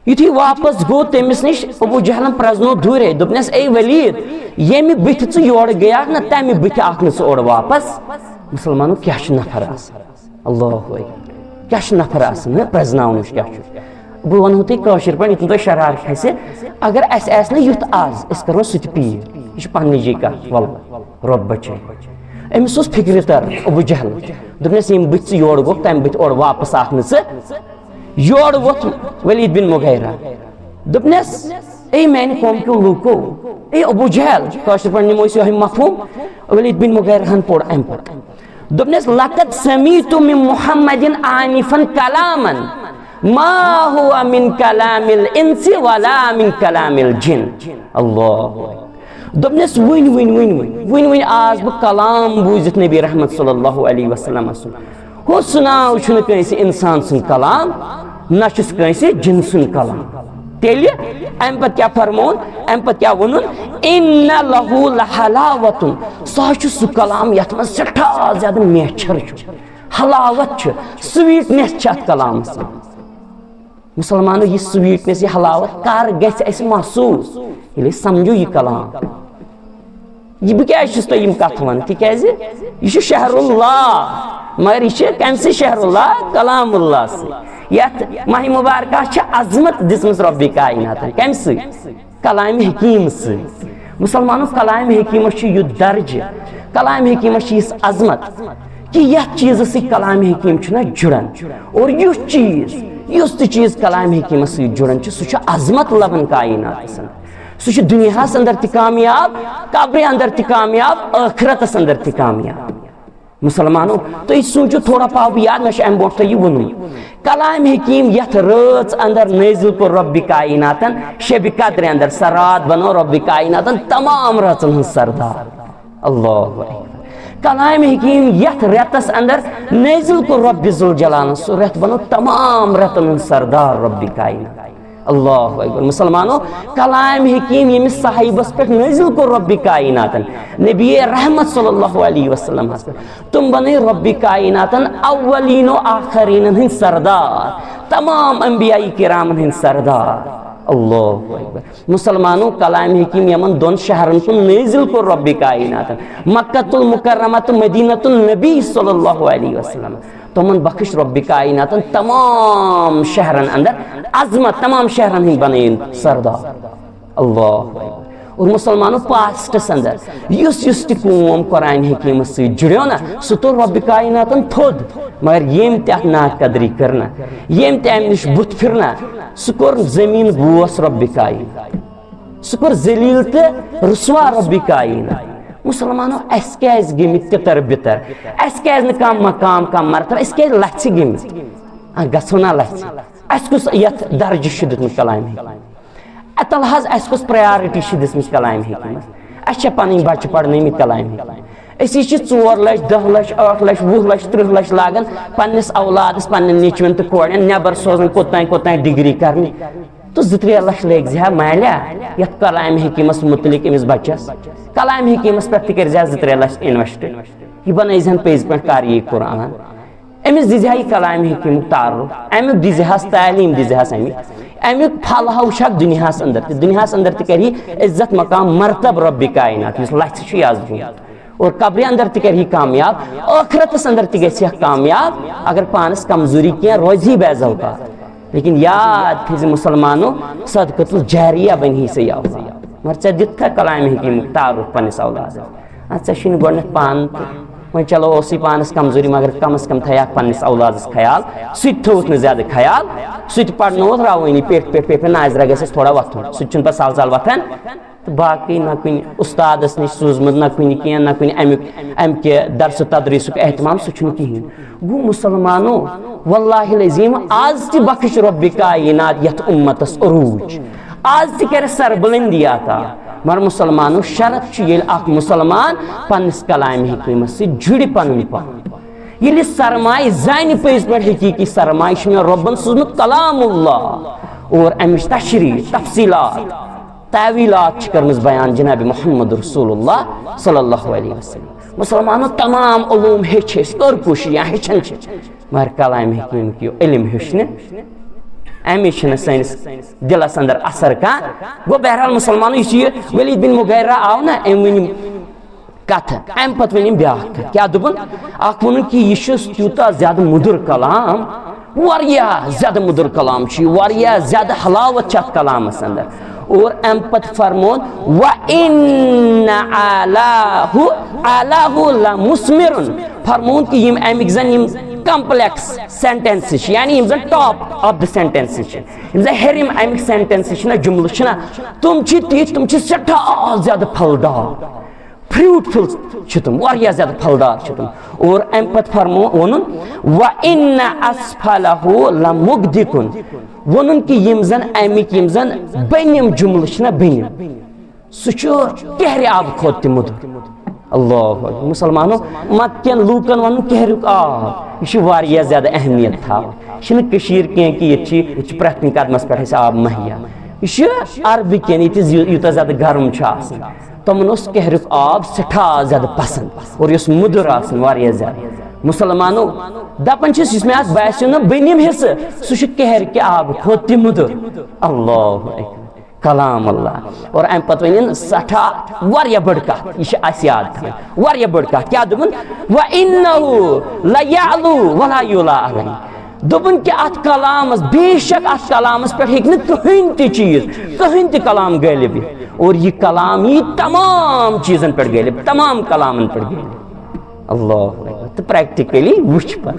युथी वापस गो तमिस नश अबू जहलन प्रजनो दूरे दोपनस ए वलीद येमि बिथ च योर गया न तमि बिथ आखन स ओर वापस मुसलमानो क्या नफर आस अल्लाह क्या नफर आस न प्रजनावन क्या बह वनो तुम कशर पे तुम शरार खसे अगर अस युथ आज अस करो सह पीर यह पन्नी जी कत वल रब बचे अमिस फिक्र तर अबू जहल दोपनस यम बिथ योर गो तम बिथ ओर वापस आखन स योर वोत वलीद बिन मुगैरा दोपनस ए मैंने कौम क्यों लूको ए अबू जहल कशर पे निमो इस मफहूम वलीद बिन मुगैरा हन पोड़ अम पर दोपनस लक़द समीतु मिन मुहम्मदिन आनिफन कलामन मा हुआ मिन कलामिल इंसी वला मिन कलामिल जिन अल्लाह दोपनस वन आज बह कलाम बूजित नबी रहमत सल्लल्लाहु अलैहि वसल्लम हो सुनाव छुन कंसे इंसान सुन कलाम न कंसे जिन सुन कलाम तेल अम पे क्या फरमोन अम पे क्या वन इन्ना लहू लहलावतुन सह सह कलाम यथ मन सठा ज्यादा मेछर हलावत स्वीटनेस कलाम मुसलमानो यह स्वीटनेस यह हलावत कर गस महसूस ये समझो यह कलाम यह बह क्या कत वन तिकाज यह शहरुल्लाह मगर यह कम से शहरुल्लाह कलामुल्लाह से यथ माह मुबारक अजमत दिसमस रब्बी कायनात कम से कलाम हकीम से मुसलमानों कलाम हकीम यह दर्ज कलाम हकीम इस अजमत कि यह चीज से कलाम हकीम जुड़न और युस चीज कलाम हकीम जुड़न सह अजमत लबन कायनात सह दुनिया अंदर त कामयाब कब्र अंदर त कामयाब आखिरत अंदर त कामयाब मुसलमानों तो सोचो थोड़ा पाव याद मे अम बो यह वन कलाम हकीम यथ रात अंदर नाजिल को रब्बी कायनातन शब कद्र अंदर सरात बनो रब्बी कायनातन तमाम रातन सरदार अल्लाह कलाम हकीम यथ रेतस अंदर नाजिल को रब्बी जुल जलाल सह रेत बनो तमाम रतन सरदार रब्बी कायनात अल्लाह अकबर मुसलमानों कलाम हकीम यमिस साहिबस पे नाजिल को रब्बी कायनातन नबी रहमत सल्लल्लाहु अलैहि वसल्लम तुम बने रब्बी कायनातन अव्वलीन व आखरीन हिंद सरदार तमाम अंबियाई किराम हिंद सरदार अल्लाह अकबर मुसलमानों कलाम हकीम यमन दोन शहरन को नाजिल को रब्बी कायनातन मक्कतुल मुकर्रमा तो मदीनतुल नबी सल्लल्लाहु अलैहि वसल्लम तुमन बख्श रब्बी कायनातन तमाम शहरन अंदर अजमत तमाम शहरन ही बने सरदार अल्लाह और मुसलमानों पास्टस अंदर युस कौम कुरान हकीम से जुड़ो ना सह तो रब्बी कायनातन थोद मगर यम तथ ना कदरी करना यम तम नश बुत फिरना सह कोर जमीन बोस रब्बी कायनात सह कोर जलील तो रुसवा रब्बी कायनात मुसलमानों अस क्या गमित तितर बितर अस क्या कम मकाम कम मरतब अस क्या लथ गमित गो ना लथ अस कुछ यथ दर्ज दित कलाम अतल हज अस कुछ प्रायोरिटी दित कलाम हकीम अस पन बच्चे पढ़न कलाम अस 4 लाख 10 लाख 8 लाख 20 लाख 30 लाख लागन पन्नस औलादस पन्न निचवन तो कोड़न नबर सोजन कोतान डिग्री करने तो 2-3 लाख लग जा मालिया यथ कलाम हकीमस मुतलिक अमिस बच्चस कलाम हकीमस पे कर 2-3 लाख इन्वेस्ट यह बन पेज पे कार्य कुरान अमिस दिजा यह कलाम हकीम तारुफ अमुक दिजहास तालीम दिजहास अमुक फल हाउशा दुनिया अंदर कर इज्जत मकाम मरतब रब्बी कायनात लथ और कब्र अंदर तह कामयाब आखिरतस अंदर तह कामयाब अगर पानस कमजोरी क्या रोज ही बेजौका लेकिन याद थे मुसलमानों सदकतुल जारिया बन से आव मगर ऐ दिख कलाम हकीम तारुफ पन्नस औलाद ऐ गोड पान वो चलो पानस कमजोरी मगर कम अज कम थया पन्नस औलादस ख्याल सह थोत न ज्यादा ख्याल सह पढ़नो रावनी पे नाजरा गस थोड़ा वथुन सह पे सल सल वथान तो बाकी ना कुन उस्तादस नश सूजमुत ना कुन क्या ना कुन अमि दरस तदरीसुक एहतमाम सह कहें गो मुसलमानों वल्लाहि लजीम आज ति बख्श रब्बी कायनात यथ उम्मतस अरूज आज ति कर सरबुलंदी आता मगर मुसलमानों शरत अख मुसलमान पन्नस कलाम हकीम से जुड़ पन पान ये सरमाय जान पज पे हकीकी सरमाय में रब्बन सूजमुत कलामुल्लाह और अमिश तशरीह तफसीलात तावीलात कर्मस बयान जनाब मोहम्मद रसूलुल्लाह सल्लल्लाहु अलैहि वसल्लम मुसलमानों तमाम उलूम हेच कर कोशिश हेचन मगर कलाम हकीम की इल्म हेचन अमे सैनिस दिलस अंदर असर कह गो बहरहाल मुसलमानों वलीद बिन मुगैरा आव ना वन कथ अम पे वन ब्या क्या दुपन वन कि यह तूता ज्यादा मुदुर कलाम वारियाह ज्यादा मुदुर कलाम वारियाह ज्यादा हलावत अत कलामस अंदर और अम पत फरमोन व इन आलाहु लमुस्मिरुन फरमोन कि यम अमिक जन यम कम्प्लेक्स सेंटेंस यानी यम जन टॉप ऑफ द सेंटेंस यम जन हेरिम अमिक सेंटेंस ना जुमल तुम तुम सठा ज्यादा फलदार फ्रूटफुल तुम वारिया ज्यादा फलदार तुम और अम पत फरमो वन व इन अस्फलहु लमुगदिकुन वन कि यम जन अमिक यम जन बनिम जुमल बनिम सह कहर आब खोत मुदुर अल्लाह मुसलमानों मक्कन लूकन वन कहरुक आब यह वारिया ज्यादा अहमियत थाव यह कह कि प्रथ कदमस पे आब मुहैया यह अरबिकन यूत ज्यादा गर्म तमन कहरुक आब सठा ज्यादा पसंद और यह मुदुर वारिया ज्यादा मुसलमानों दपन मे बास्यो न बनिम हिस्स सह कहर के आब खोत मुदुर अल्लाह कलाम अल्लाह और अम पे वन सठा वारिया बड़ कथ यह याद थी वारिया बड़ कथ क्या दुपन व इन्नहु लयअलु वला युला अलैहि दुपन कि अत कलामस बेशक अत कलामस पे हेक कहीं ति चीज कहीं ति कलाम गलिब और यह कलाम यह तमाम चीजन पे गलिब तमाम कलामन पे गलिब अल्लाह तो प्रैक्टिकली वुच पर